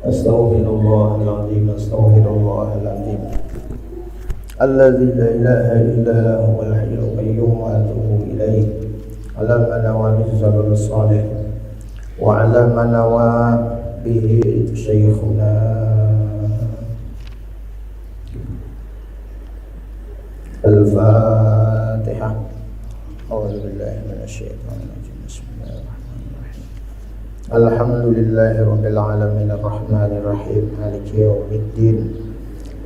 Astaghfirullahaladzim, astaghfirullahaladzim. Alladzi la ilaha illa huwal hayyul qayyum wa atubu ilaih. Ala man nawa bizalul salih wa ala man nawa bihi syekhuna. Al-Fatihah. A'udzu billahi minasy syaithanir rajim. Bismillahirrahmanirrahim. Alhamdulillahirabbil alamin arrahmanir rahim maliki yaumiddin.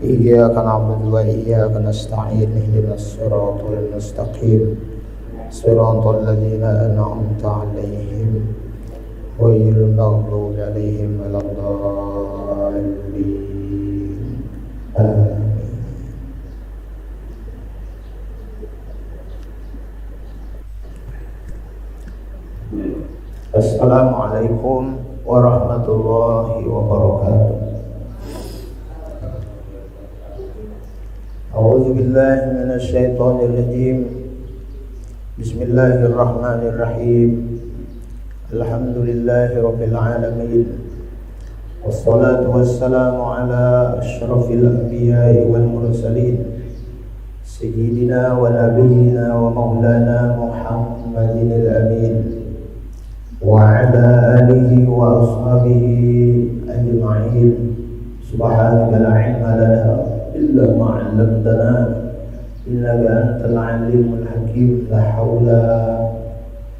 Iyyaka na'budu wa iyyaka nasta'in ihdinas siratal mustaqim. Siratal ladzina an'amta 'alaihim ghairil maghdubi 'alaihim waladdallin. Amin. Assalamualaikum warahmatullahi wabarakatuh. A'udzu billahi minasy syaithanir rajim. Bismillahirrahmanirrahim. Alhamdulillahirabbil alamin. Wassalatu wassalamu ala asyrafil anbiya'i wal mursalin. Sayyidina wa nabiyyina wa maulana Muhammadinil amin. وعلى آله وأصحابه أجمعين. سبحانك لا علم لنا إلا ما علمتنا إنك أنت العليم الحكيم. لا حول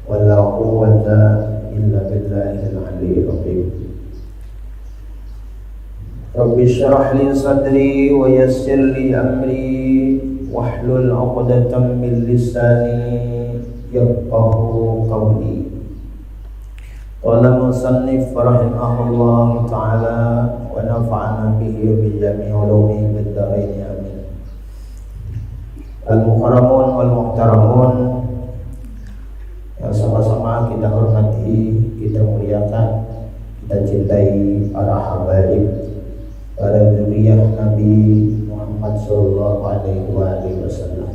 ولا قوة إلا بالله العلي العظيم. رب اشرح لي صدري ويسر لي أمري واحلل عقدة من لساني يفقهوا قولي. Qala musannif rahimahullah ta'ala wa nafa'ana bihi wa bi jami'i ulumi bid dharain amin. Al-mukarramun wal muhtaramun yang sama-sama kita hormati, kita muliakan, kita cintai para habaib, para dzurriyyah Nabi Muhammad sallallahu alaihi wasallam.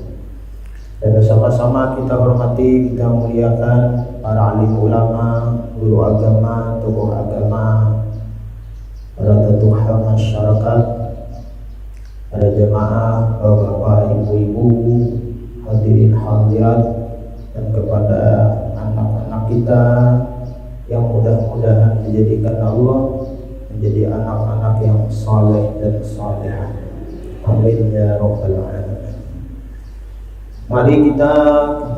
Dan sama-sama kita hormati, kita muliakan para alim ulama, guru agama, tokoh agama, para tokoh masyarakat, para jemaah, bapak, ibu-ibu, hadirin hadirat, dan kepada anak-anak kita yang mudah-mudahan dijadikan Allah menjadi anak-anak yang saleh dan salehah. Amin ya rabbal alamin. Mari kita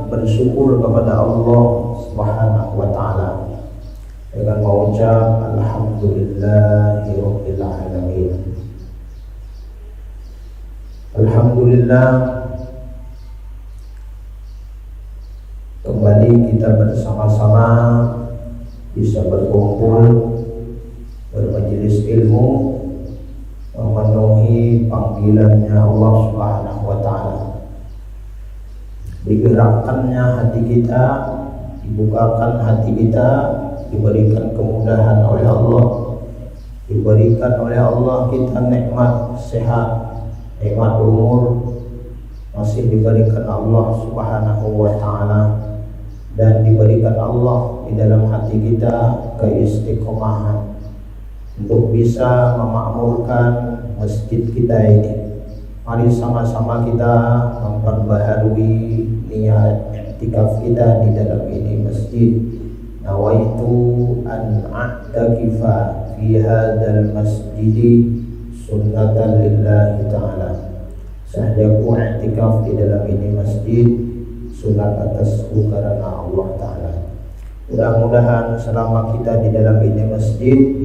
bersyukur kepada Allah Subhanahu wa taala dengan mengucap alhamdulillahirabbil alamin. Alhamdulillah, kembali kita bersama-sama bisa berkumpul bermajelis ilmu memenuhi panggilannya Allah Subhanahu wa taala. Digerakkannya hati kita, dibukakan hati kita, diberikan kemudahan oleh Allah, diberikan oleh Allah kita nikmat sehat, nikmat umur, masih diberikan Allah Subhanahu wa taala, dan diberikan Allah di dalam hati kita keistiqomahan untuk bisa memakmurkan masjid kita ini. Mari sama-sama kita memperbaharui niat i'tikaf kita di dalam ini masjid. Nawaitu an a'takifa fi hadzal masjid sunnatan lillahi ta'ala. Sahdaku i'tikaf di dalam ini masjid sunat atasku karena Allah Ta'ala. Mudah-mudahan selama kita di dalam ini masjid,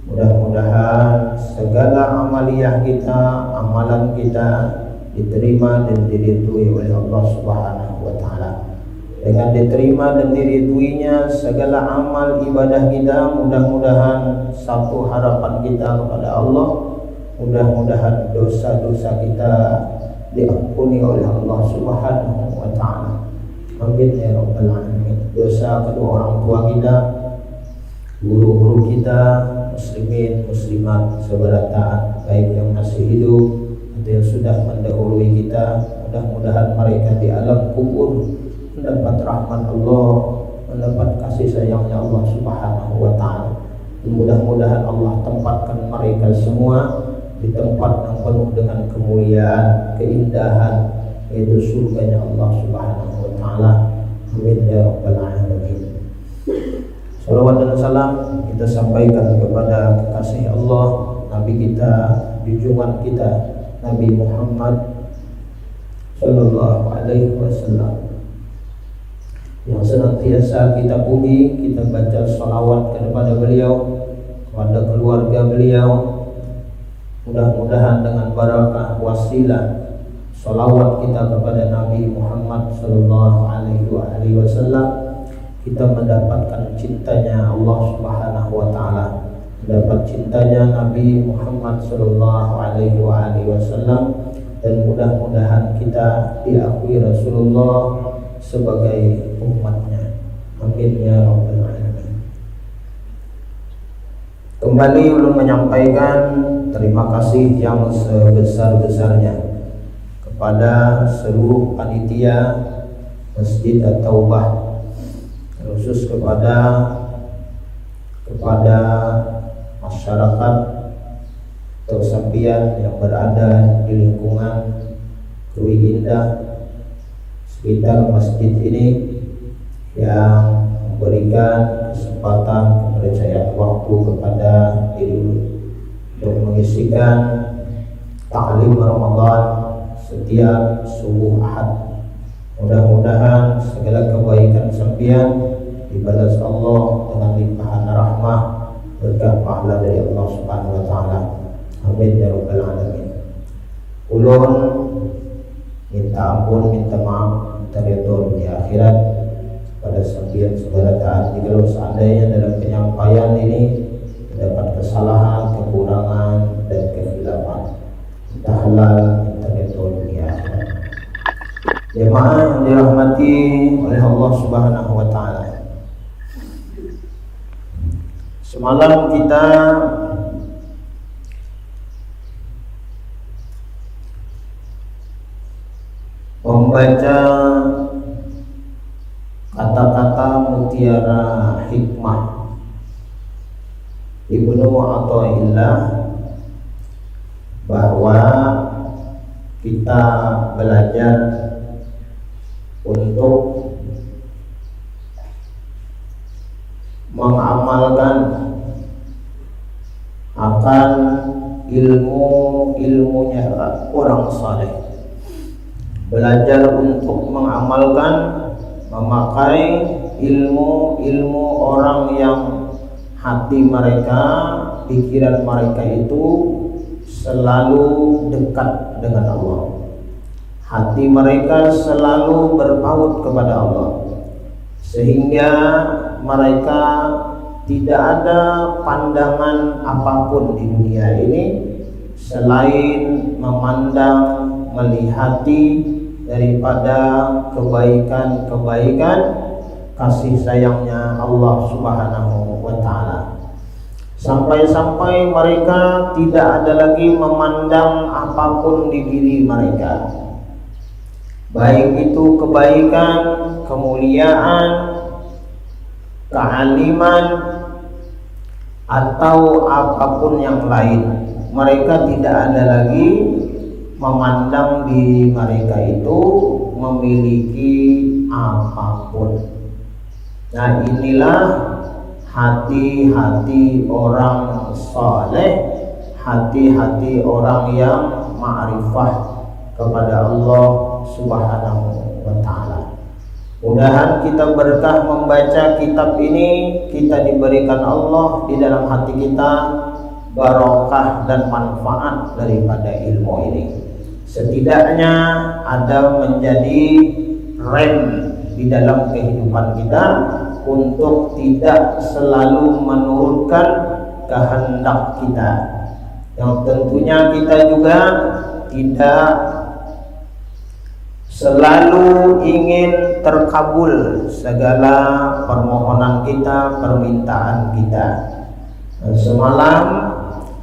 mudah-mudahan segala amaliyah kita, amalan kita diterima dan diridhui oleh Allah Subhanahu wa taala. Dengan diterima dan diridhuinya segala amal ibadah kita, mudah-mudahan satu harapan kita kepada Allah, mudah-mudahan dosa-dosa kita diampuni oleh Allah Subhanahu wa taala. Amin ya rabbal alamin. Dosa kedua orang tua kita, guru-guru kita, muslimin, muslimat, saudara taat, baik yang masih hidup atau yang sudah mendahului kita, mudah-mudahan mereka di alam kubur mendapat rahmat Allah, mendapat kasih sayangnya Allah Subhanahu wa ta'ala. Mudah-mudahan Allah tempatkan mereka semua di tempat yang penuh dengan kemuliaan, keindahan, yaitu surganya Allah Subhanahu wa taala. Amin ya rabbal alamin. Salawat dan salam kita sampaikan kepada kekasih Allah, Nabi kita, junjungan kita, Nabi Muhammad sallallahu alaihi wasallam, yang senantiasa kita puji, kita baca salawat kepada beliau, kepada keluarga beliau. Mudah-mudahan dengan barakah wasilah salawat kita kepada Nabi Muhammad sallallahu alaihi wasallam, kita mendapatkan cintanya Allah Subhanahu wa taala, mendapat cintanya Nabi Muhammad sallallahu alaihi wasallam, dan mudah-mudahan kita diakui Rasulullah sebagai umatnya. Amin ya rabbal alamin. Kembali ulun menyampaikan terima kasih yang sebesar-besarnya kepada seluruh panitia Masjid At-Taubah, khusus kepada masyarakat atau sampian yang berada di lingkungan Krui Indah sekitar masjid ini, yang memberikan kesempatan kepercayaan waktu kepada diri untuk mengisikan ta'lim Ramadan setiap subuh Ahad. Mudah-mudahan segala kebaikan sampian dibalas Allah dengan limpahan rahmah berkah pahala dari Allah Subhanahu wa taala. Amin ya rabbal alamin. Ulun minta ampun, minta maaf, minta ridho di akhirat pada sampian saudara taat jika seandainya dalam penyampaian ini terdapat kesalahan, kekurangan dan kekhilafan. Minta halal, minta ridho di akhirat. Jemaah yang dirahmati oleh Allah Subhanahu wa taala, semalam kita membaca kata-kata mutiara hikmah Ibnu Athaillah, bahwa kita belajar untuk mengamalkan akan ilmunya orang saleh, belajar untuk mengamalkan, memakai ilmu orang yang hati mereka, pikiran mereka itu selalu dekat dengan Allah. Hati mereka selalu berpaut kepada Allah, sehingga mereka tidak ada pandangan apapun di dunia ini selain memandang, melihati daripada kebaikan-kebaikan kasih sayangnya Allah Subhanahu wa taala. Sampai-sampai mereka tidak ada lagi memandang apapun di diri mereka, baik itu kebaikan, kemuliaan, kealiman, atau apapun yang lain. Mereka tidak ada lagi memandang diri mereka itu memiliki apapun. Nah, inilah hati-hati orang saleh, hati-hati orang yang ma'rifah kepada Allah Subhanahu wa taala. Mudahan kita berkah membaca kitab ini, kita diberikan Allah di dalam hati kita barokah dan manfaat daripada ilmu ini. Setidaknya ada menjadi rem di dalam kehidupan kita untuk tidak selalu menurutkan kehendak kita, yang tentunya kita juga tidak selalu ingin terkabul segala permohonan kita, permintaan kita. Semalam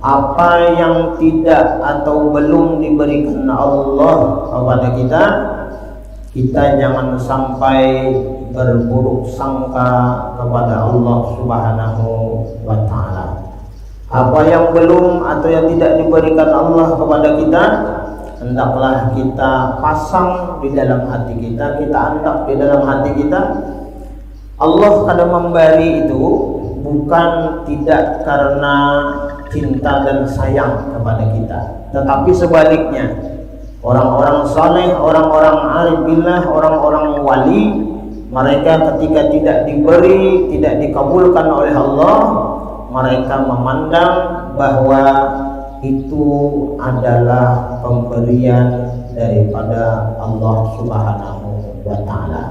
apa yang tidak atau belum diberikan Allah kepada kita, kita jangan sampai berburuk sangka kepada Allah Subhanahu wa Ta'ala. Apa yang belum atau yang tidak diberikan Allah kepada kita, hendaklah kita pasang di dalam hati kita, kita anggap di dalam hati kita. Allah kadang memberi itu bukan tidak karena cinta dan sayang kepada kita, tetapi sebaliknya. Orang-orang saleh, orang-orang arif billah, orang-orang wali, mereka ketika tidak diberi, tidak dikabulkan oleh Allah, mereka memandang bahwa itu adalah pemberian daripada Allah Subhanahu wa Ta'ala.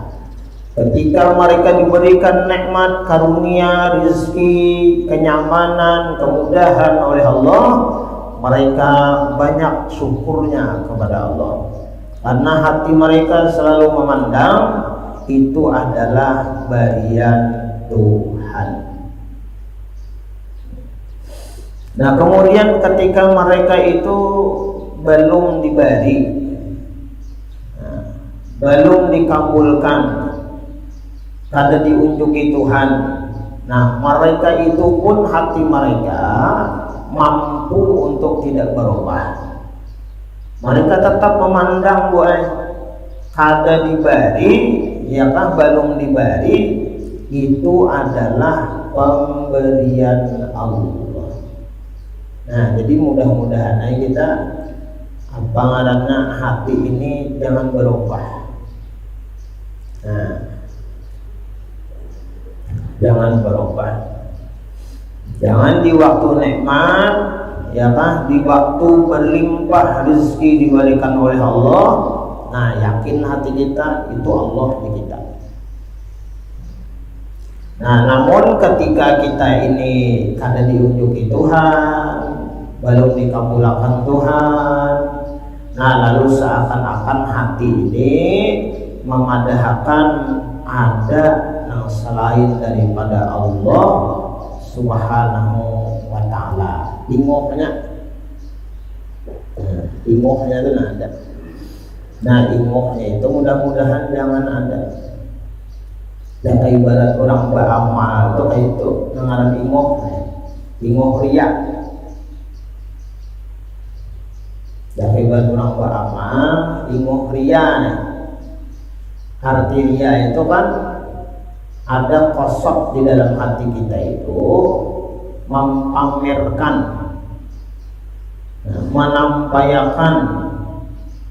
Ketika mereka diberikan nikmat, karunia, rezeki, kenyamanan, kemudahan oleh Allah, mereka banyak syukurnya kepada Allah, karena hati mereka selalu memandang itu adalah berian Tuhan. Nah, kemudian ketika mereka itu belum diberi, belum dikabulkan, kada diunjuki Tuhan, nah mereka itu pun hati mereka mampu untuk tidak berubah. Mereka tetap memandang bahwa kada diberi, ya kan, belum diberi, itu adalah pemberian Allah. Nah, jadi mudah-mudahan kita apa ngaranna hati ini jangan berubah. Nah, jangan berubah. Jangan di waktu nikmat, ya kan, di waktu berlimpah rezeki diberikan oleh Allah, nah yakin hati kita itu Allah di kita. Nah, namun ketika kita ini kada diunjuki Tuhan, belum dikabulkan Tuhan, nah lalu seakan-akan hati ini memadahkan ada yang selain daripada Allah Subhanahu wa Ta'ala. Ingohnya itu ada. Nah, ingohnya itu mudah-mudahan jangan ada. Dan ibarat orang beramal itu kayak itu ngaran ingoh riya. Dan ibarat orang beramal ingoh riya. Arti riya itu kan ada kosok di dalam hati kita itu memamerkan, menampakkan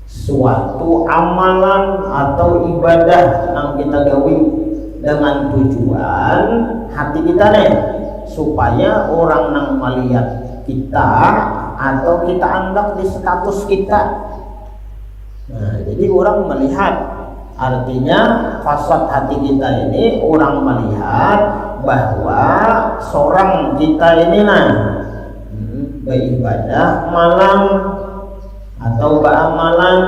suatu amalan atau ibadah yang kita gawi dengan tujuan hati kita nih supaya orang yang melihat kita atau kita anggap di status kita. Nah, jadi orang melihat, artinya fasad hati kita ini orang melihat bahwa seorang kita ini beribadah malam atau beramalan.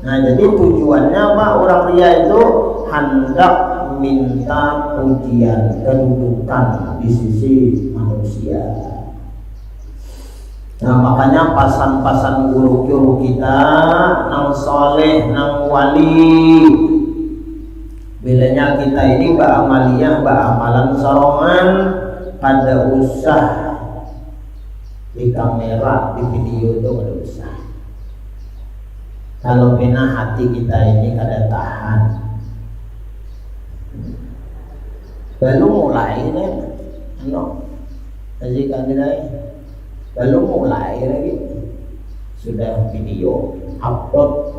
Nah, jadi tujuannya apa? Orang ria itu hendak minta pujian, kedudukan di sisi manusia. Nah, makanya pasan-pasan guru-guru kita nang soleh, nang wali, bilanya kita ini beramaliyah, beramalan sorongan, pada usah di kamera, di video itu ada usah. Kalau pernah hati kita ini kada tahan, belum mulai nih, jadi kan belum mulai lagi sudah video upload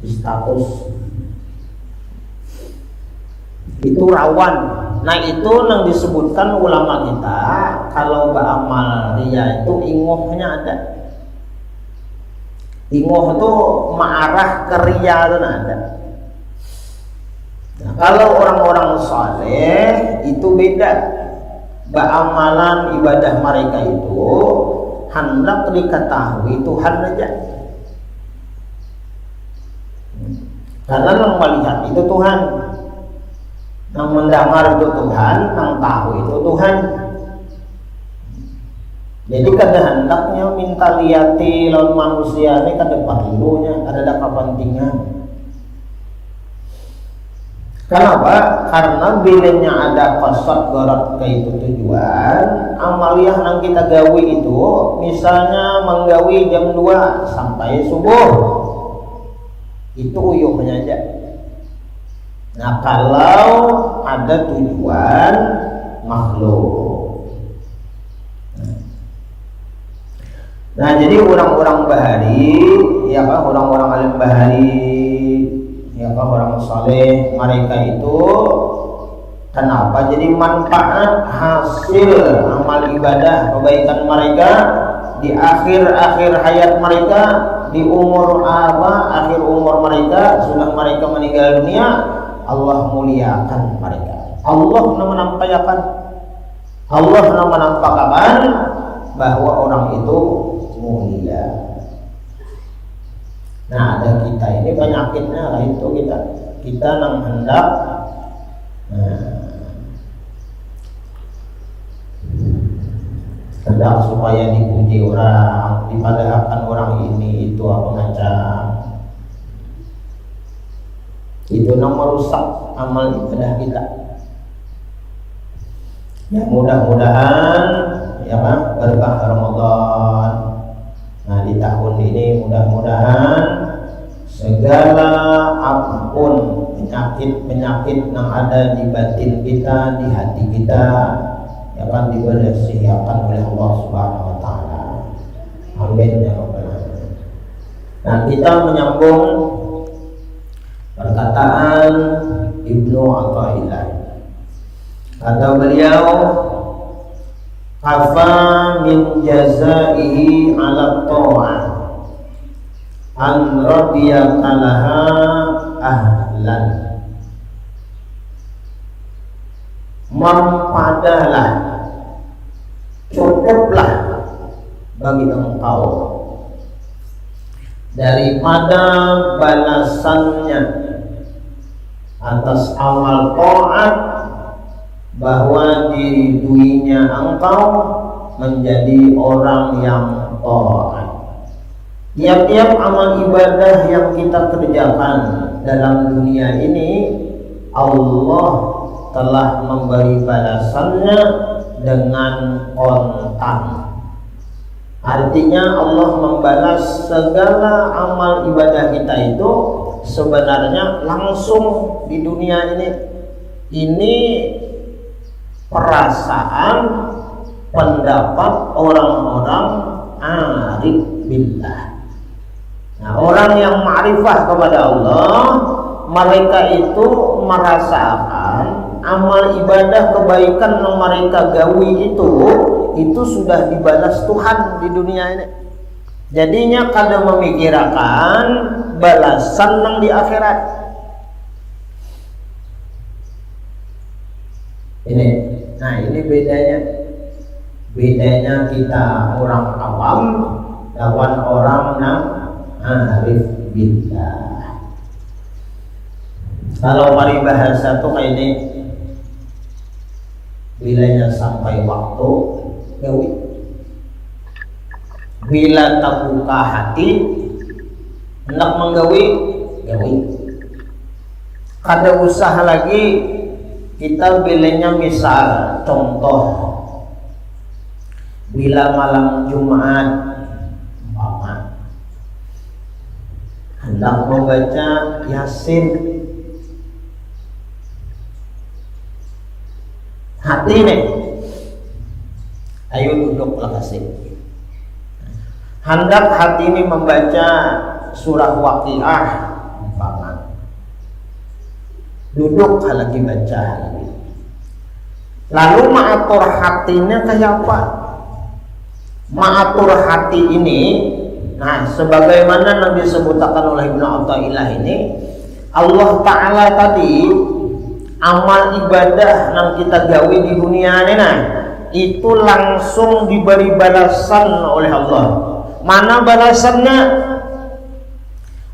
di status, itu rawan. Nah, itu yang disebutkan ulama kita kalau beramal ria itu ingohnya ada. Ingoh itu mengarah ke ria itu ada. Nah, kalau orang-orang saleh itu beda. Beramalan ibadah mereka itu hendak diketahui Tuhan saja. Karena yang melihat itu Tuhan, yang mendengar itu Tuhan, yang tahu itu Tuhan. Jadi kada hendaknya minta liyati lawan manusia ini kada perlunya, kada ada kepentingan. Kenapa? Karena bilanya ada qasad gharat ke itu tujuan, amaliyah yang kita gawi itu misalnya menggawi jam 2 sampai subuh. Itu uyuhnya aja. Nah, kalau ada tujuan makhluk. Nah, jadi orang-orang bahari, ya kan, orang-orang alim bahari, ya kan, orang saleh, mereka itu kenapa jadi manfaat hasil amal ibadah kebaikan mereka di akhir-akhir hayat mereka, di umur akhir umur mereka, sudah mereka meninggal dunia, Allah muliakan mereka. Allah menampakkan, Allah menampakkan bahwa orang itu mulia. Nah, ada kita ini penyakitnya lah itu kita nang hendak hendak supaya dipuji orang, dipadahkan orang ini itu apa macam itu nang merusak amal ibadah kita. Ya, mudah-mudahan ya kan berkah Ramadan. Nah, di tahun ini mudah-mudahan segala apapun penyakit-penyakit yang ada di batin kita, di hati kita, ya kan dibersihkan oleh Allah Subhanahu wa taala. Amin ya rabbal alamin. Nah, kita menyambung perkataan Ibnu Athaillah. Kata beliau, kafa min jazaihi ala ta'ah an radiyaka laha ahlan. Mempadalah, cukuplah bagi engkau daripada balasannya atas amal ta'at, bahwa diriduinya engkau menjadi orang yang taat. Tiap-tiap amal ibadah yang kita kerjakan dalam dunia ini, Allah telah memberi balasannya dengan kontan. Artinya Allah membalas segala amal ibadah kita itu sebenarnya langsung di dunia ini. Ini perasaan pendapat orang-orang arif billah. Nah, orang yang ma'rifah kepada Allah, mereka itu merasakan amal ibadah kebaikan yang mereka gawi itu sudah dibalas Tuhan di dunia ini. Jadinya kada memikirkan balasan yang di akhirat. Nah, ini bedanya kita orang awam lawan orang yang arif billah. Kalau mari bahasa tuh kayak ini, bilanya sampai waktu gawi, bila terbuka hati hendak menggawi gawi, kada usah lagi kita bilanya. Misal contoh, bila malam Jumat hendak membaca Yasin, hati nih, ayo duduklah kasih. Hendak hati ini membaca surah Waqiah, duduk lagi baca. Lalu ma'atur hatinya kayak apa? Ma'atur hati ini, nah sebagaimana yang disebutkan oleh Ibnu Athaillah ini, Allah Ta'ala tadi amal ibadah yang kita gawi di dunia ini, nah itu langsung diberi balasan oleh Allah. Mana balasannya?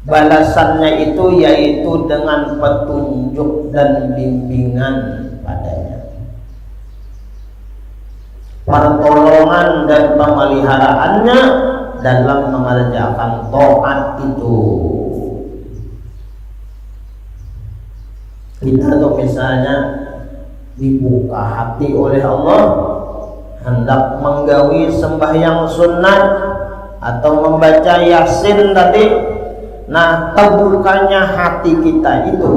Balasannya itu yaitu dengan petunjuk dan bimbingan padanya, pertolongan dan pemeliharaannya dalam mengerjakan taat itu. Kita tuh misalnya dibuka hati oleh Allah, hendak menggawi sembahyang sunat atau membaca Yasin tadi, nah terbukanya hati kita itu,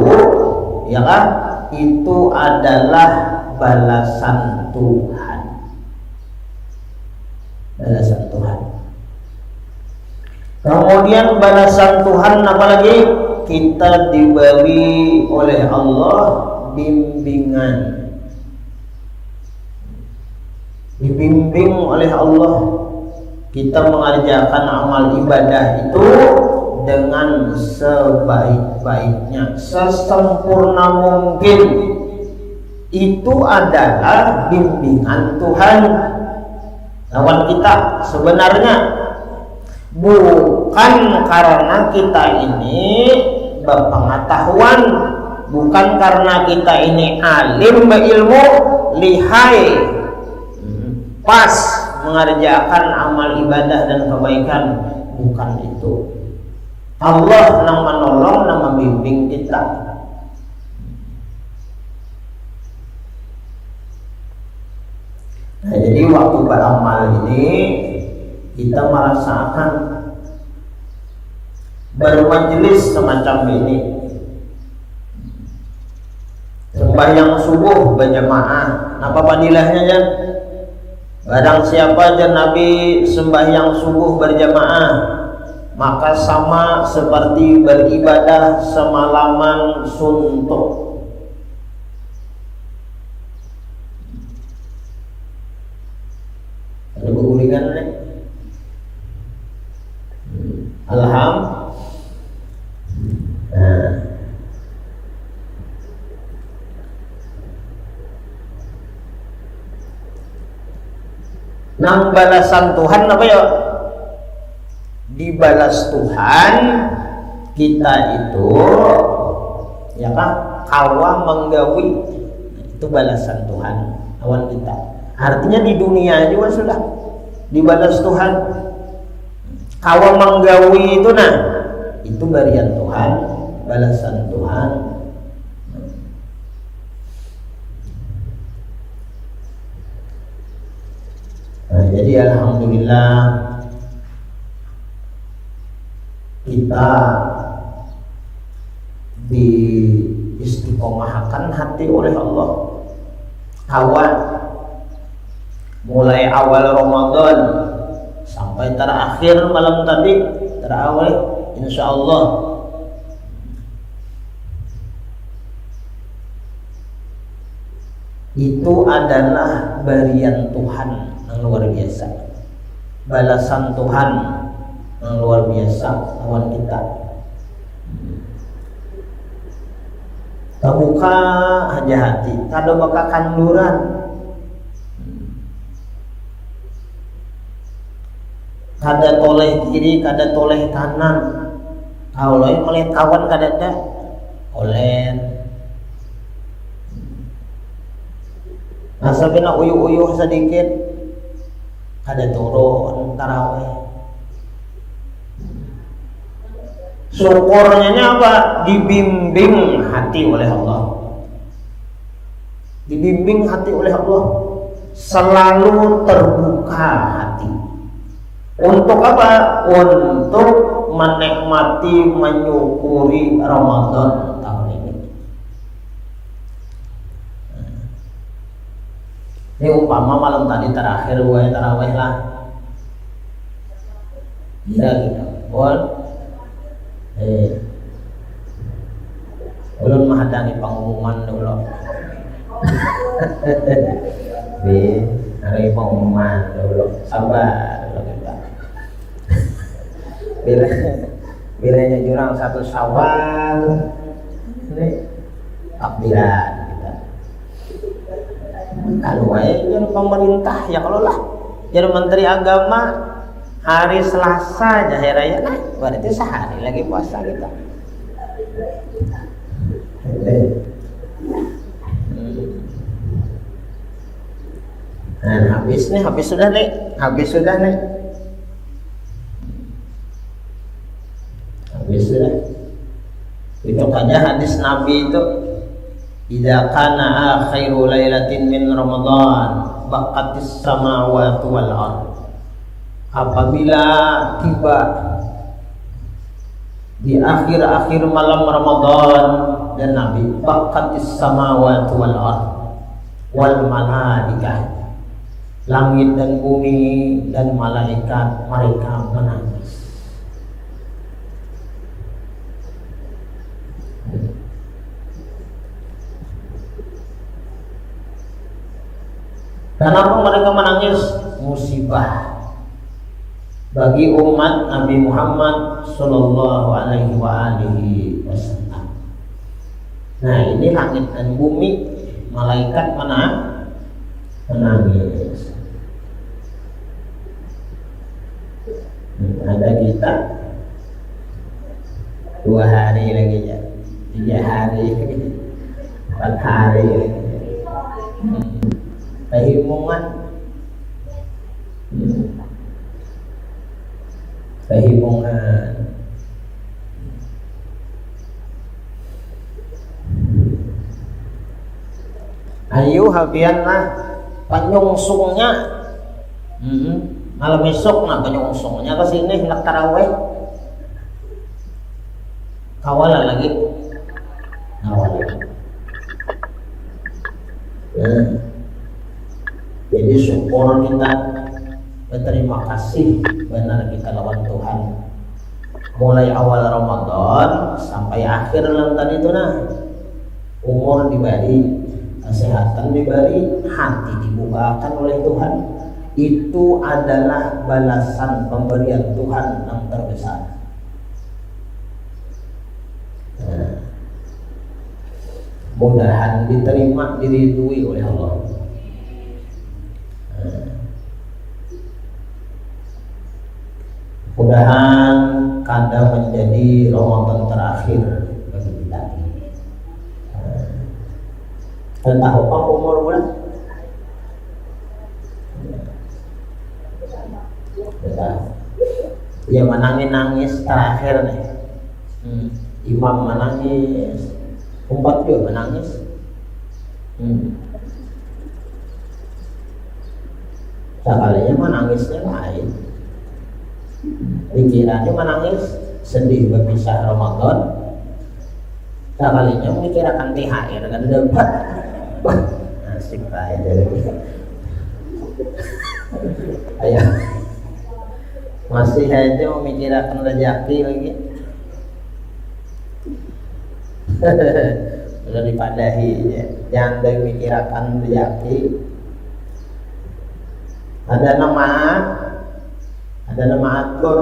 ya kan, itu adalah balasan Tuhan. Balasan Tuhan. Kemudian balasan Tuhan apalagi? Kita diberi oleh Allah bimbingan. Dibimbing oleh Allah, kita mengerjakan amal ibadah itu dengan sebaik-baiknya, sesempurna mungkin. Itu adalah bimbingan Tuhan. Lawan kita sebenarnya bukan karena kita ini berpengetahuan, bukan karena kita ini alim berilmu, lihai, pas mengerjakan amal ibadah dan kebaikan, bukan itu. Allah yang menolong, yang membimbing kita. Nah, jadi waktu beramal ini kita merasakan bermajelis semacam ini, sembahyang subuh berjamaah, apa fadilahnya Jan? Barang siapa aja Nabi sembahyang subuh berjamaah, maka sama seperti beribadah semalaman suntuk. Ada begulingan nih. Alhamdulillah. Nah. Nang balasan Tuhan apa ya? Dibalas Tuhan kita itu, ya kan, kawa menggawi, itu balasan Tuhan lawan kita. Artinya di dunia juga sudah dibalas Tuhan. Kawa menggawi itu, nah itu barian Tuhan, balasan Tuhan. Nah, jadi alhamdulillah kita di istiqomahkan hati oleh Allah. Awal mulai awal Ramadan sampai terakhir malam tadi, terawih insya Allah itu adalah barian Tuhan yang luar biasa, balasan Tuhan yang luar biasa lawan kita. Terbuka aja hati, kada bakal kanduran, kada toleh kiri, kada toleh kanan. Kalau oleh kawan kada ada, oleh asa bina uyuh-uyuh sedikit, kada turun tarawih. Syukurnya apa? Dibimbing hati oleh Allah. Dibimbing hati oleh Allah, selalu terbuka hati. Untuk apa? Untuk menikmati, menyukuri Ramadan tahun ini. Ini umpama malam tadi terakhir gue tarawih lah. Ya gitu. Boleh. Ulun menghadangi pengumuman dulu. Hari pengumuman dulu. Sabar dulu kita. Bilanya jurang 1 Syawal. Ini takbiran kita. Kalau jadi pemerintah ya kalau lah jadi menteri agama hari Selasa aja hari raya, nah berarti sehari lagi puasa kita. Nah, habis sudah nih. Habis sudah. Itu aja hadis Nabi itu idza kana akhiru lailatin min Ramadan baqatis samawati wal ard. Apabila tiba di akhir-akhir malam Ramadan dan Nabi, baqatis samawati wal ard wal malaikah, langit dan bumi dan malaikat mereka menangis. Kenapa mereka menangis? Musibah bagi umat Nabi Muhammad Sallallahu Alaihi Wasallam. Nah, ini langit dan bumi, malaikat menangis. Ada kita 2 hari lagi ya, 3 hari, 4 hari lagi. Kehimungan, ayo habianlah penyungsungnya. Malam esok nak penyungsungnya ke sini hendak taraweh. Kawalan lagi. Jadi syukur kita, berterima kasih benar kita lawan Tuhan. Mulai awal Ramadan sampai akhir lantan itu umur diberi, kesehatan diberi, hati dibukakan oleh Tuhan. Itu adalah balasan pemberian Tuhan yang terbesar. Mudahan diterima, diridui oleh Allah. Mudahan kada menjadi Ramadan terakhir bagi kita. Tahu apa umur bulan? Ya menangis terakhir nih. Imam menangis, umat juga menangis. Sekalinya menangisnya lain. Pikirannya menangis, sedih berpisah Ramadan. Sekalinya memikirkan THR kan dapat. Asik aja lagi. Ayo. Masih aja memikirkan rezeki lagi. Sudah dipadahi ya. Jangan memikirkan rezeki. Ada nama atur.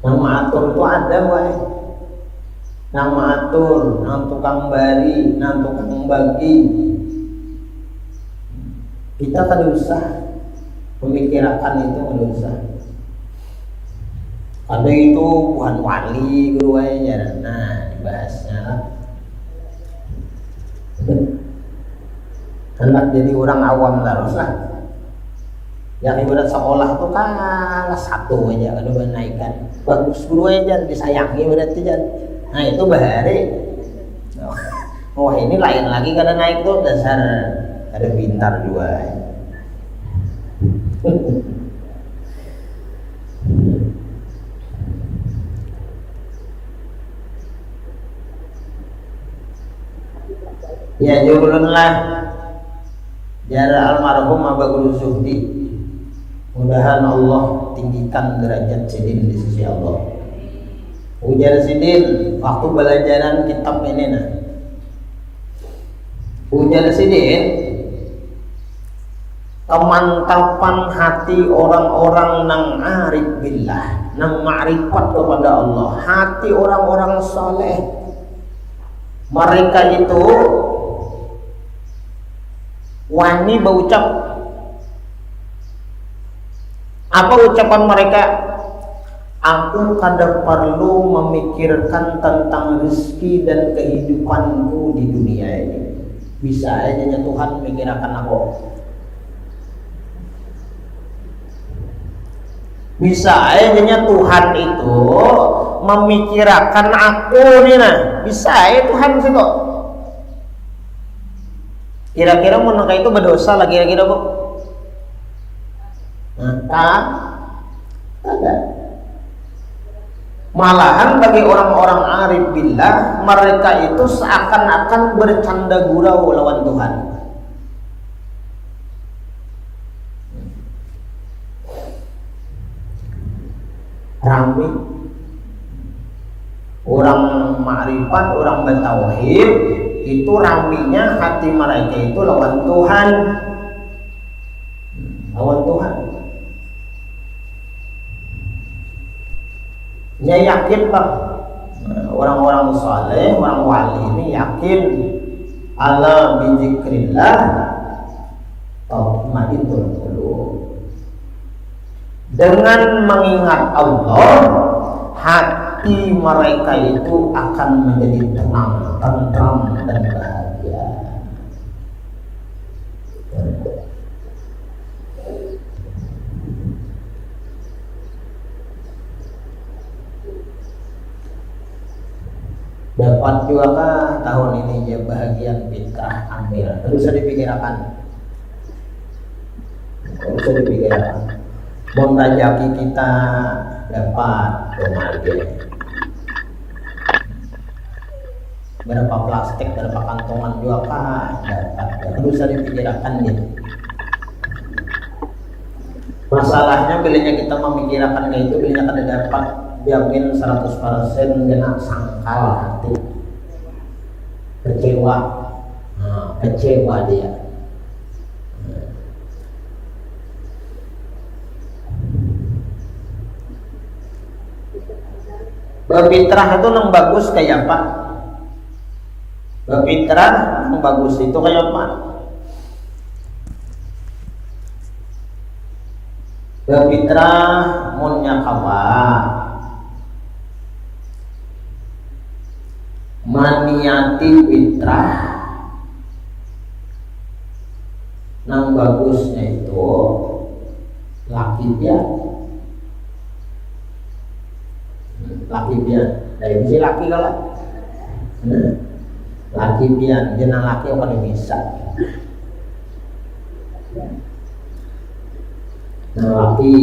Nama atur itu ada wae. Nama atur, nama tukang bari, nama tukang bagi. Kita kan usah memikirkan itu, kan usah. Ada itu bukan wali guru aja. Nah, dibahasnya lah. Hendak jadi orang awam terus lah. Yang ibarat sekolah tuh kalah 1 aja kalau menaikkan. Bagus guru aja disayangi berarti kan. Nah itu bahari. Wah ini lain lagi kada naik tuh dasar ada pintar juga. Ya julunlah jara almarhum Aba Guru Zuhdi. Mudahan Allah tinggikan derajat Sidin di sisi Allah. Ujar Sidin waktu belajaran kitab ini ujar Sidin kemantapan hati orang-orang nang arif billah, nang ma'rifat kepada Allah, hati orang-orang saleh. Mereka itu wani berucap. Apa ucapan mereka? Aku kadang perlu memikirkan tentang rezeki dan kehidupanku di dunia ini. Bisa aja Tuhan memikirkan aku. Bisa aja Tuhan itu memikirkan aku nih nah, bisa ya Tuhan situ. Kira-kira menurut itu berdosa lagi kira-kira Bu? Nah, ada. Malahan bagi orang-orang arif billah, mereka itu seakan-akan bercanda gurau lawan Tuhan. Rame orang ma'rifat, orang bertauhid itu raminya hati mereka itu lawan Tuhan, lawan Tuhan. Ya yakin Pak, orang-orang saleh, orang wali ini yakin ala bizikrillah tatmainnul qulub. Dengan mengingat Allah, hati mereka itu akan menjadi tenang, tentram dan bahagia. Dapat juga kah tahun ini ya bahagian fitrah ambil? Terus dipikirkan, terus dipikirkan. Mau rezeki kita dapat kebahagiaan. Berapa plastik, berapa kantongan juga kah dapat? Terus dipikirkan gitu. Masalahnya bilanya kita memikirkan itu, bilanya kada dapat jamin 100% kena sangkal hati, kecewa, kecewa dia. Berfitrah itu yang bagus kayak apa? Berfitrah yang bagus itu kayak apa? Berfitrah munnya kawa maniati fitrah yang bagusnya itu laki dia, laki dia dari sisi laki kalau laki dia jenang laki apa bisa nah laki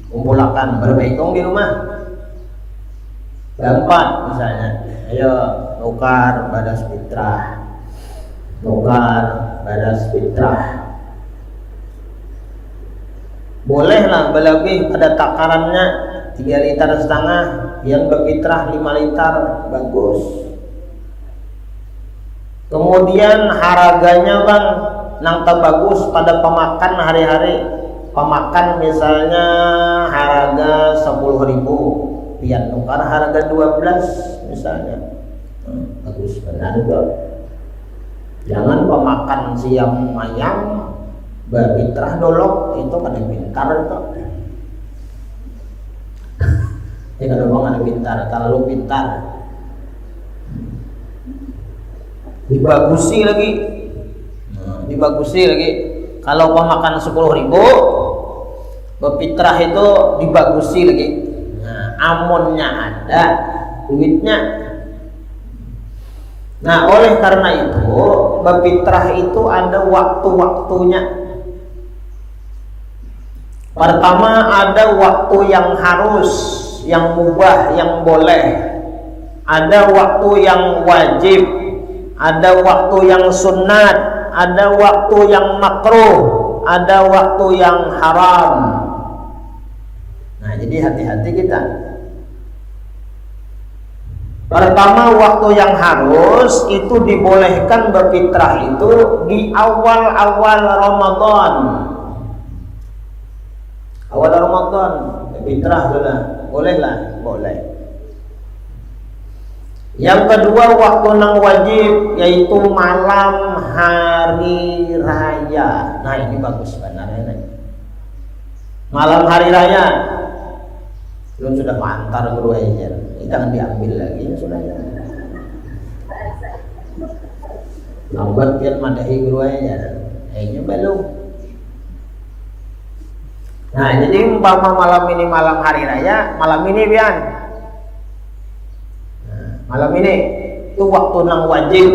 kumpulakan berbaikong di rumah berempat misalnya, ayo nukar badas fitrah, nukar badas fitrah. Bolehlah berlebih pada takarannya 3,5 liter, yang berfitrah 5 liter, bagus. Kemudian harganya Bang nang bagus pada pemakan hari-hari. Pemakan misalnya harga 10.000, pian nukar harga 12 misalnya, bagus benar juga. Jangan pemakan siam ayam berfitrah dolok, itu kada pintar itu. Ya kada bang ada pintar, terlalu pintar. Dibagusi lagi, dibagusi lagi. Kalau pemakan 10.000, berfitrah itu dibagusi lagi. Nah, amonnya ada, duitnya. Nah, oleh karena itu berfitrah itu ada waktu-waktunya. Pertama ada waktu yang harus, yang mubah, yang boleh. Ada waktu yang wajib, ada waktu yang sunnat, ada waktu yang makruh, ada waktu yang haram. Nah, jadi hati-hati kita. Pertama, waktu yang harus itu dibolehkan berfitrah itu di awal-awal Ramadan. Awal Ramadan fitrah sudah bolehlah, boleh. Yang kedua waktu yang wajib yaitu malam hari raya. Nah ini bagus sebenarnya. Malam hari raya belum sudah mantar guru aja, jangan diambil lagi sudah. Lambat pian madahi guru aja, kayaknya belum. Nah jadi umpama malam ini malam hari raya, malam ini pian malam ini itu waktu nang wajib.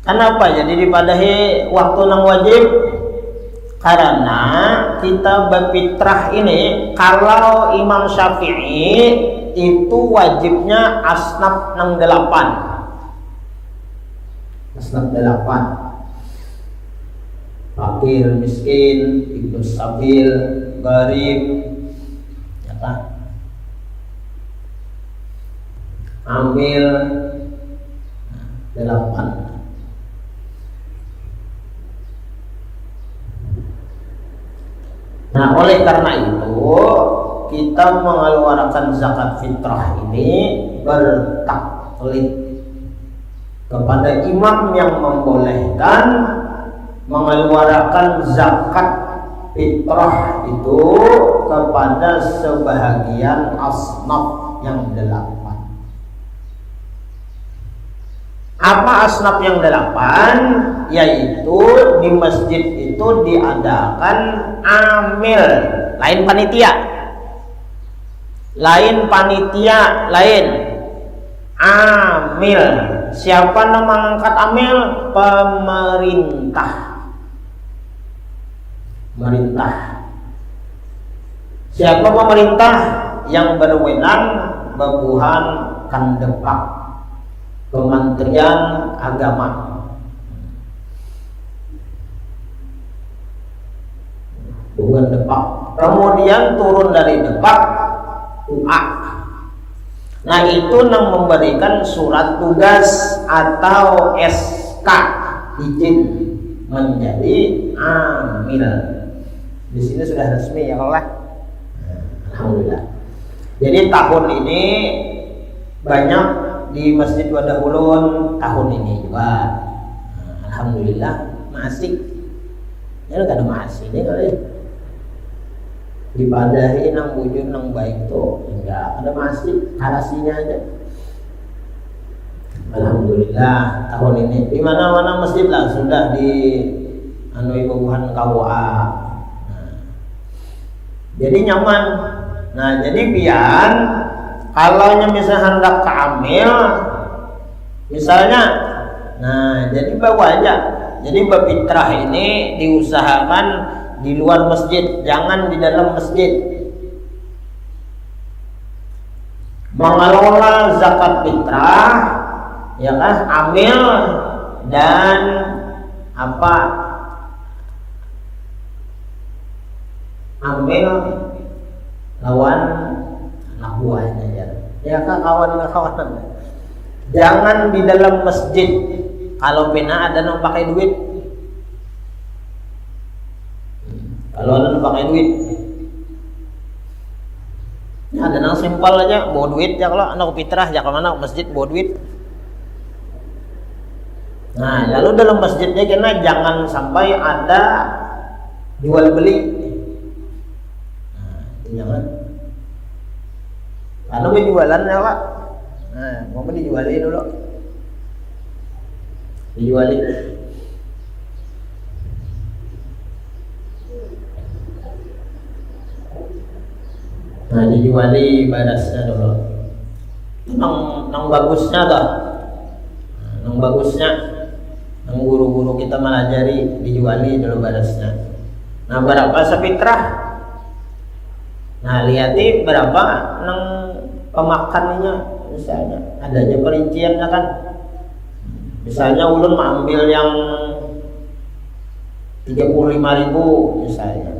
Kenapa jadi dipadahi waktu nang wajib? Karena kita berfitrah ini, kalau Imam Syafi'i itu wajibnya asnaf nang 8. Asnaf 8. Fakir, miskin, ibnu sabil, gharib, ya kan? Amil, 8. Nah, oleh karena itu kita mengeluarkan zakat fitrah ini bertaklid kepada imam yang membolehkan mengeluarkan zakat fitrah itu kepada sebahagian asnaf yang 8. Apa asnaf yang 8? Yaitu di masjid itu diadakan amil, lain panitia, lain amil. Siapa nama angkat amil? Pemerintah. Siapa pemerintah? Yang berwenang babuhan kandepak Kementerian Agama. Bukan Depak. Kemudian turun dari Depak UA. Nah, itu yang memberikan surat tugas atau SK izin menjadi amil. Di sini sudah resmi ya Allah. Alhamdulillah. Jadi tahun ini banyak di Masjid Wadahulun tahun ini juga. Alhamdulillah masih. Ya enggak ada masih ini kali. Dipadahi nang wujud nang baik tuh enggak ada masih karasinya aja. Alhamdulillah tahun ini di mana-mana masjid lah sudah di anui babuhan KUA. Jadi nyaman. Nah, jadi biar kalau misalnya hendak ke amil misalnya, nah jadi bawa aja. Jadi berfitrah ini diusahakan di luar masjid, jangan di dalam masjid. Mengelola zakat fitrah, ya kan, amil dan apa? Amil lawan anak buahnya ya kan, kawan-kawan. Jangan di dalam masjid. Kalau pena ada yang pakai duit. Kalau ada yang pakai duit, ya, ada yang simpel aja bawa duit ya. Kalau anak fitrah ya kemana masjid bawa duit. Nah, lalu dalam masjidnya kena jangan sampai ada jual beli. Nah, jangan. Kalau mau jualan ya Pak, nah mau dijualin dulu, dijualin. Nah, dijuali badasnya dulu. Nang bagusnya toh. Nang bagusnya. Nang guru-guru kita melajari dijuali dulu badasnya. Nah, berapa sefitrah? Nah, lihati berapa nang pemakannya misalnya. Adanya perinciannya kan. Misalnya ulun ambil yang 35.000 misalnya.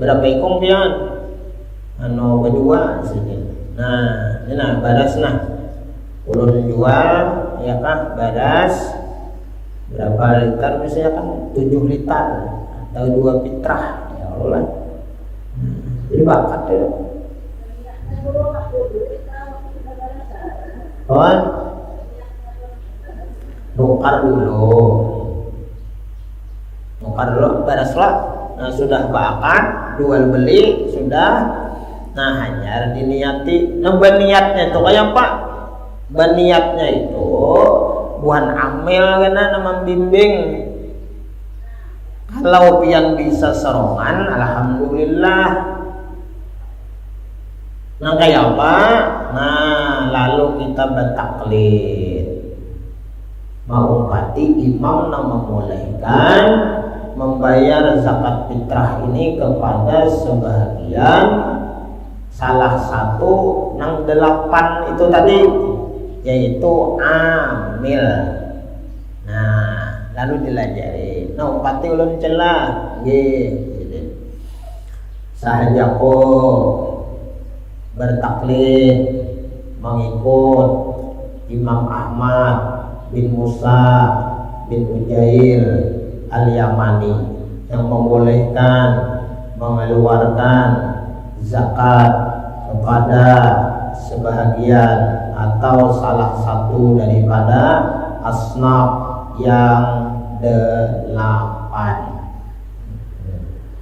Berapa ikung pian? Anu kedua sini. Nah, ini nah badas nah. Ulun jual ya kan badas berapa liter misalnya kan 7 liter atau 2 fitrah ya Allah. Jadi bakat ya. Oh, nukar dulu badas lah. Nah, sudah bakat jual beli sudah. Nah, hanya diniati. Nah, beniatnya itu kayak Pak. Beniatnya itu bukan amil kena nama bimbing. Kalau pian bisa serongan, alhamdulillah. Nah, kayak apa? Nah, lalu kita bertaklid. Mengumpati imam membolehkan membayar zakat fitrah ini kepada sebahagian salah satu nang 8 itu tadi, yaitu amil. Nah, lalu dilajari. Nah, umpati ulun celah. Nggih. Sahajako bertaklid mengikut Imam Ahmad bin Musa bin Ujair al-Yamani yang membolehkan mengeluarkan zakat kepada sebahagian atau salah satu daripada asnaf yang 8.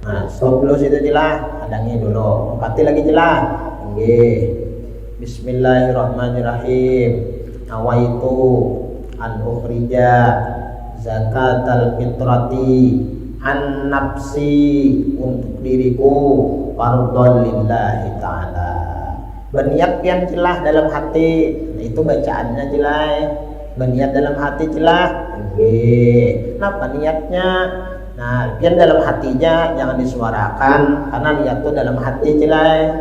Nah, stop dulu situ jelah, adanya dulu. Empati lagi jelah. Nggih. Bismillahirrahmanirrahim. Nawaitu an ukhrija zakatal fitrati an nafsi, untuk diriku fardhon lillahi ta'ala. Berniat pian celah dalam hati. Nah, itu bacaannya jelah. Berniat dalam hati celah. Nggih. Kenapa niatnya? Nah, pian dalam hatinya jangan disuarakan karena niat itu dalam hati celah.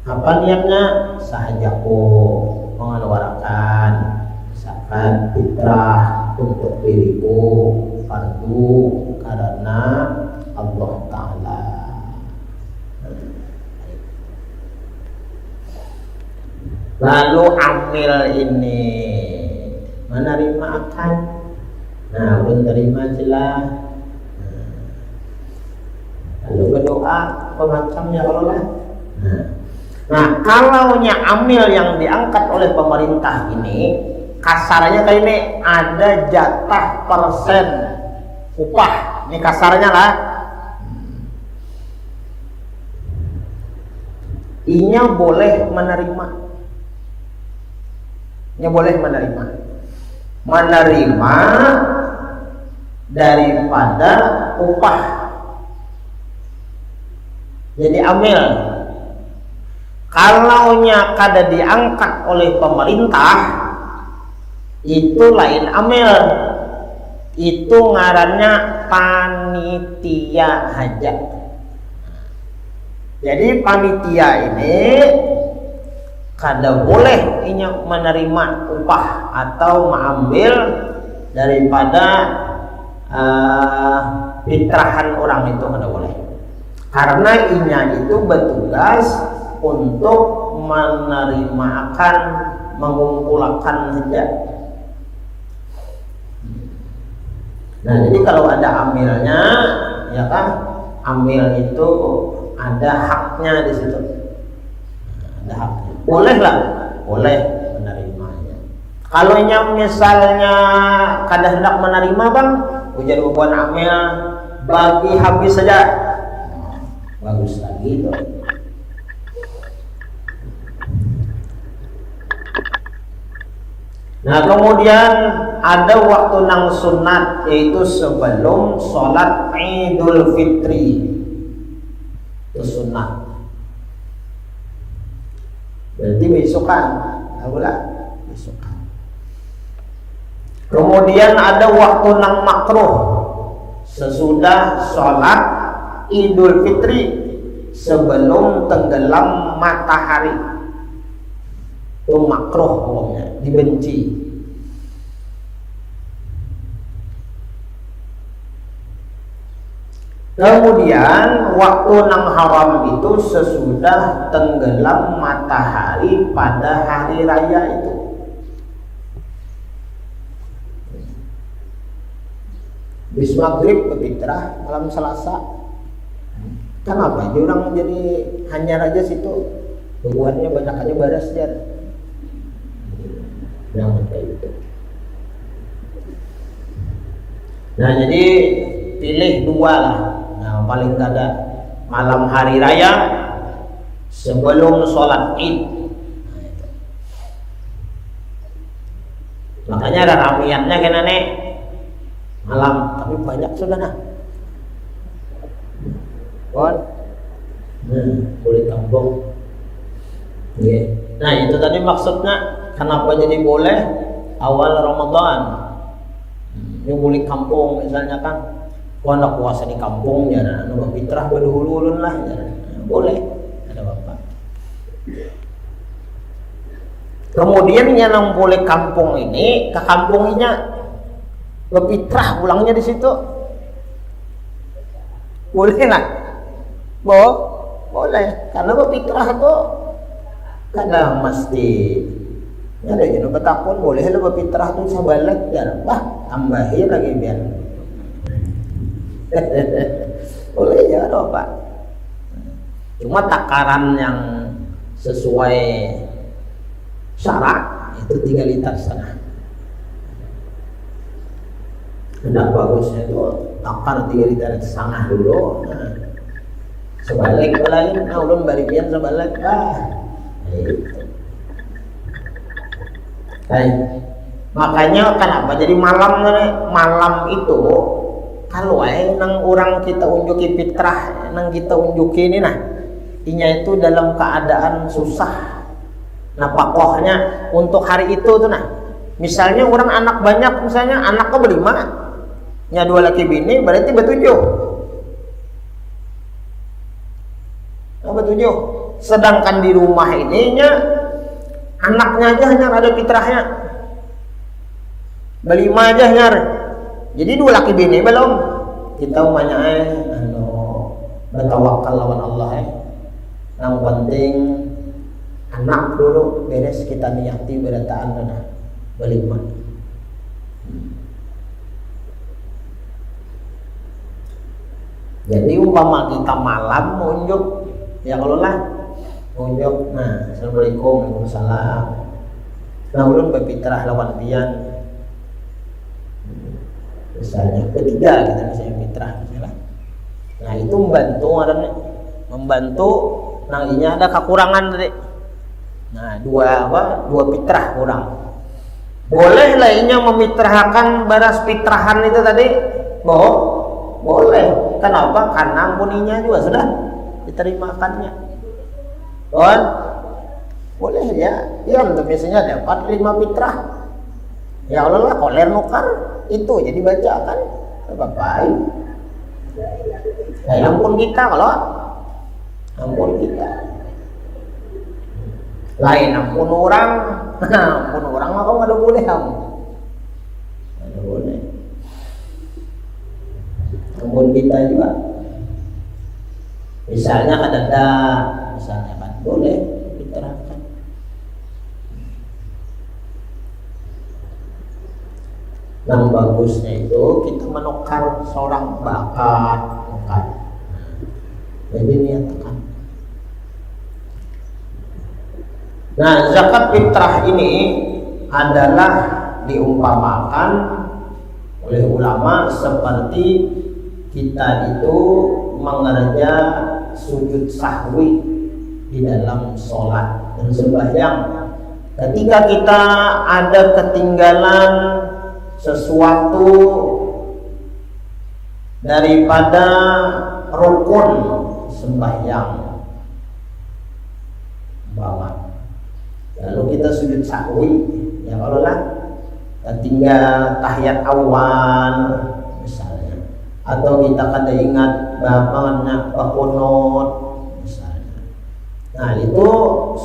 Apa niatnya? Sahajaku mengeluarkan zakat fitrah untuk diriku fardu karena Allah Ta'ala. Lalu amil ini menerima akan. Nah, belum terima jelas. Lalu berdoa apa macamnya kalau lah. Nah, kalau amil yang diangkat oleh pemerintah ini, kasarnya kayak ini ada jatah persen upah. Ini kasarnya lah. Inya boleh menerima. Inya boleh menerima. Menerima daripada upah. Jadi amil. Kalau kada diangkat oleh pemerintah, itu lain amil. Itu ngarannya panitia hajat. Jadi panitia ini kada boleh inya menerima upah atau mengambil daripada fitrahan orang itu, kada boleh. Karena inya itu bertugas untuk menerimakan, mengumpulkan hajat. Nah, jadi kalau ada amilnya, ya kan, amil itu ada haknya di situ. Ada haknya. Boleh lah, boleh menerimanya. Kalau misalnya kada hendak menerima bang, ujar beban amil bagi habis saja. Bagus lagi itu. Nah, kemudian ada waktu nang sunat, yaitu sebelum sholat Idul Fitri. Itu sunat. Berarti besokan, pula besokan. Kemudian ada waktu nang makruh sesudah sholat Idul Fitri, sebelum tenggelam matahari. Itu makruh hukumnya, dibenci. Kemudian waktu nang haram itu sesudah tenggelam matahari pada hari raya itu. Bis maghrib ke fitrah malam Selasa. Kenapa? Dia orang jadi hanya aja situ, buatnya banyak aja baras jar. Jangan kayak gitu. Nah, jadi pilih dua lah. Nah, paling kada malam hari raya sebelum sholat Id. Makanya ada ramiannya kan nek malam, tapi banyak sudah nah. Boleh tambung. Nah itu tadi maksudnya kenapa jadi boleh awal Ramadan. Yang boleh kampung misalnya kan, anak puasa di kampung ya, anu fitrah berhulu-hulun lah ya. Boleh, ada bapak. Kemudian yang boleh kampung ini ke kampungnya berfitrah pulangnya di situ. Boleh nggak? Boleh, karena berfitrah tuh kadang mesti ada yang betakun boleh lo berfitrah tuh sabalat ya, tambahin lagi biar boleh ya Pak. Cuma takaran yang sesuai syarat itu 3,5 liter. Hendak bagusnya itu takar 3,5 liter dulu. Sebalik lain, ulun barikian sebalik makanya kenapa jadi malam itu kalau nang orang kita unjuki fitrah, nang kita unjuki ini inya itu dalam keadaan susah. Pakohnya untuk hari itu tuh misalnya orang anak banyak, misalnya anaknya berlima, nya 2 laki bini, berarti bertujuh. Sedangkan di rumah ininya anaknya aja hanya ada fitrahnya, berlima aja hanya. Jadi 2 laki bini belum. Kita umumnya bertawakal lawan Allah Yang penting anak dulu beres kita niati berataan berlima. Jadi umpama kita malam unjuk ya kalau lah unjuk, assalamualaikum, waalaikumsalam. Ulun berfitrah lawan pian. Misalnya ketiga kita misalnya fitrah misalnya. Itu membantu nanginya ada kekurangan tadi. Dua fitrah kurang. Boleh lainnya memitrahkan baras fitrahan itu tadi? Boleh. Kenapa? Karena ampuninya juga sudah diterimakannya. Boleh ya. Untuk misalnya dapat 5 fitrah. Ya Allah lah, koler nukar itu jadi baca kan baik. Ampun kita ampun kita. Lain ampun orang maka nggak boleh ampun kita juga. Misalnya misalnya kan boleh diterapkan. Yang bagusnya itu kita menukar seorang bakat, jadi niatkan. Zakat fitrah ini adalah diumpamakan oleh ulama seperti kita itu mengerja sujud sahwi di dalam sholat dan sembahyang. Ketika kita ada ketinggalan sesuatu daripada rukun sembahyang lalu kita sujud sahwi, ya kalau lah ketinggal tahiyat awal misalnya, atau kita kada ingat bapaknya kunut misalnya, itu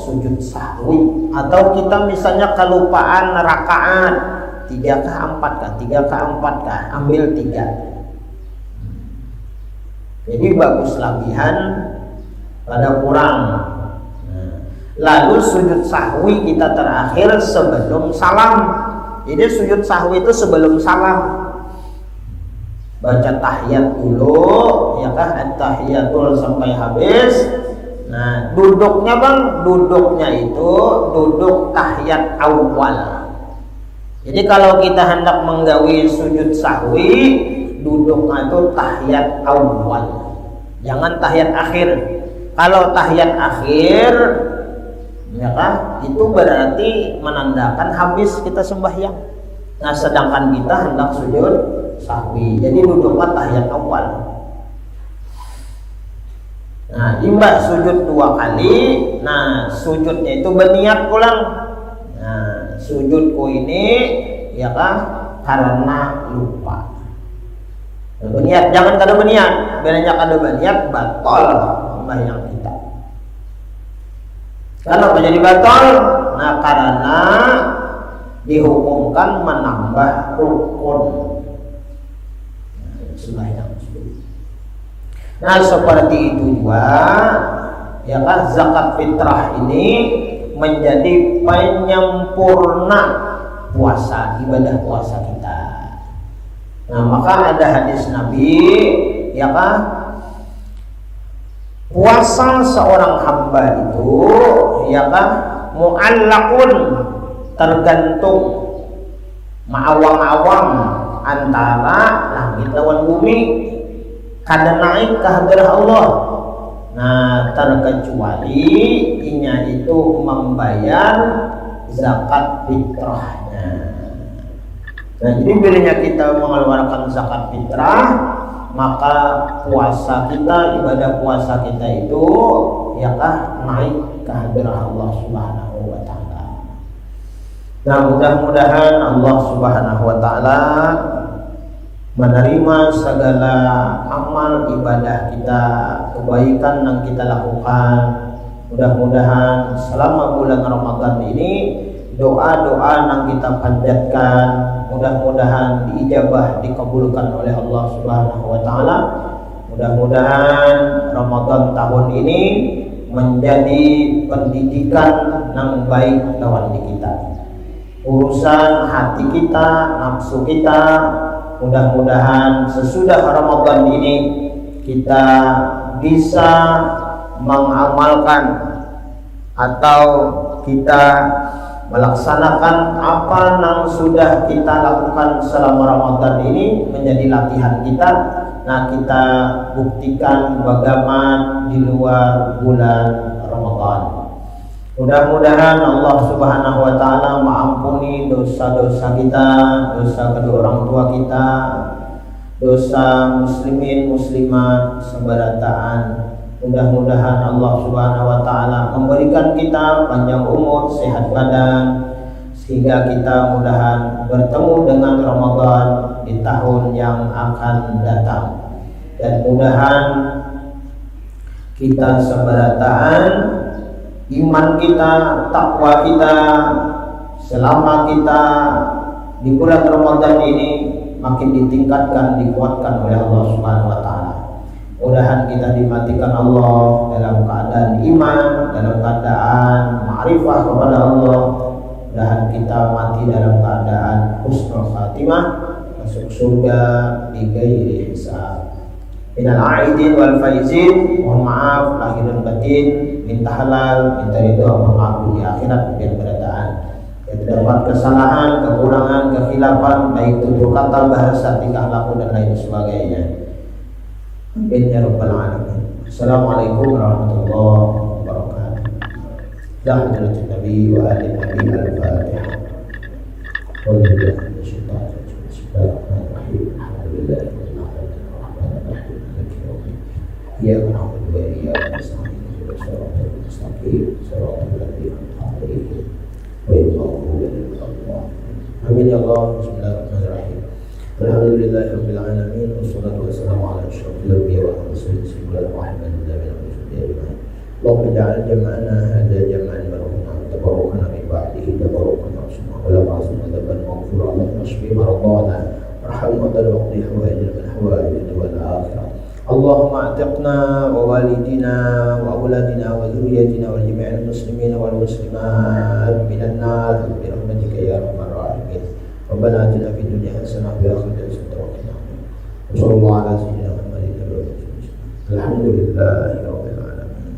sujud sahwi. Atau kita misalnya kelupaan rakaat 3 kah 4 kah, ambil 3. Jadi bagus lagihan pada kurang. Lalu sujud sahwi kita terakhir sebelum salam. Jadi sujud sahwi itu sebelum salam. Baca tahiyat dulu, ya kan, tahiyatul sampai habis. Duduknya itu duduk tahiyat awal. Jadi kalau kita hendak menggawi sujud sahwi, duduknya itu tahiyat awal, jangan tahiyat akhir. Kalau tahiyat akhir, ya kan, itu berarti menandakan habis kita sembahyang. Sedangkan kita hendak sujud sahwi, jadi duduknya tahiyat awal. Nah, imbas sujud 2 kali, nah sujudnya itu berniat pulang. Nah, sujudku ini ya kan karena lupa. Berniat, jangan kada berniat. Bedanya kada berniat batal sembahyang kita. Kenapa jadi batal? Nah, karena dihukumkan menambah rukun sembahyang. Nah, seperti itu juga ya kan zakat fitrah ini menjadi penyempurna puasa, ibadah puasa kita. Nah, maka ada hadis Nabi ya kan, puasa seorang hamba itu ya kan mu'allaqun, tergantung ma'awang-awang antara langit lawan bumi, kada naik ke hadrah Allah. Nah, terkecuali inya itu membayar zakat fitrahnya. Nah, jadi bilanya kita mengeluarkan zakat fitrah, maka puasa kita, ibadah puasa kita itu ya kah naik ke hadrah Allah Subhanahu wa taala. Nah, mudah-mudahan Allah Subhanahu wa taala menerima segala amal ibadah kita, kebaikan yang kita lakukan. Mudah-mudahan selama bulan Ramadan ini doa-doa yang kita panjatkan mudah-mudahan diijabah, dikabulkan oleh Allah Subhanahu wa taala. Mudah-mudahan Ramadan tahun ini menjadi pendidikan yang baik lawan kita. Urusan hati kita, nafsu kita, mudah-mudahan sesudah Ramadan ini kita bisa mengamalkan atau kita melaksanakan apa yang sudah kita lakukan selama Ramadan ini menjadi latihan kita. Nah, kita buktikan bagaimana di luar bulan Ramadan. Mudah-mudahan Allah Subhanahu wa taala mengampuni dosa-dosa kita, dosa kedua orang tua kita, dosa muslimin muslimat seberataan. Mudah-mudahan Allah Subhanahu wa taala memberikan kita panjang umur, sehat badan, sehingga kita mudahan bertemu dengan Ramadan di tahun yang akan datang. Dan mudahan kita seberataan iman kita, takwa kita selama kita di bulan Ramadan ini makin ditingkatkan, dikuatkan oleh Allah Subhanahu wa taala. Mudahan kita dimatikan Allah dalam keadaan iman, dalam keadaan ma'rifah kepada Allah. Mudahan kita mati dalam keadaan husnul khatimah, masuk surga bi ghairi hisab. Minal aidin wal faizin, mohon maaf lahir dan batin, minta halal, minta ridho, mohon maaf di akhirat dan berataan. Terdapat kesalahan, kekurangan, kekhilafan baik tutur kata, bahasa, tingkah laku dan lain sebagainya. Amin ya rabbal alamin. Assalamualaikum warahmatullahi wabarakatuh. Ya hadratin Nabi wa ali Nabi al-Fatihah. Bismillahirrahmanirrahim. Alhamdulillah. Iyyaka na'budu wa iyyaka nasta'in. Shiratal mustaqim, shiratal ladzina an'amta 'alaihim ghairil maghdubi 'alaihim waladdallin. Amin ya Allah. Bismillahirrahmanirrahim. Alhamdulillahirabbil alamin, wassalatu wassalamu ala asyrofil anbiya'i wal mursalin sayyidina Muhammadin wa ala alihi ajma'in. Allahumma ij'al jam'ana hadha jam'an marhuman, tabarrukna min ba'dihi tabarrukan ma'suma, wa la ma'suma dhanban maghfura, Allahumma shfi maradana warham matal waqti hawaijana min hawaij wal akhirah. Allahumma a'tiqna wa walidina wa auladina wa dhurriyyatina wa jami'al muslimina wal muslimat minan nar bi rahmatika ya arhamar rahimin. Rabbana atina fid dunya hasanah wa fil akhirati hasanah wa qina adzabannar. Sallallahu ala sayyidina Muhammadin wa ala alihi wa sahbihi. Alhamdulillahirabbil alamin.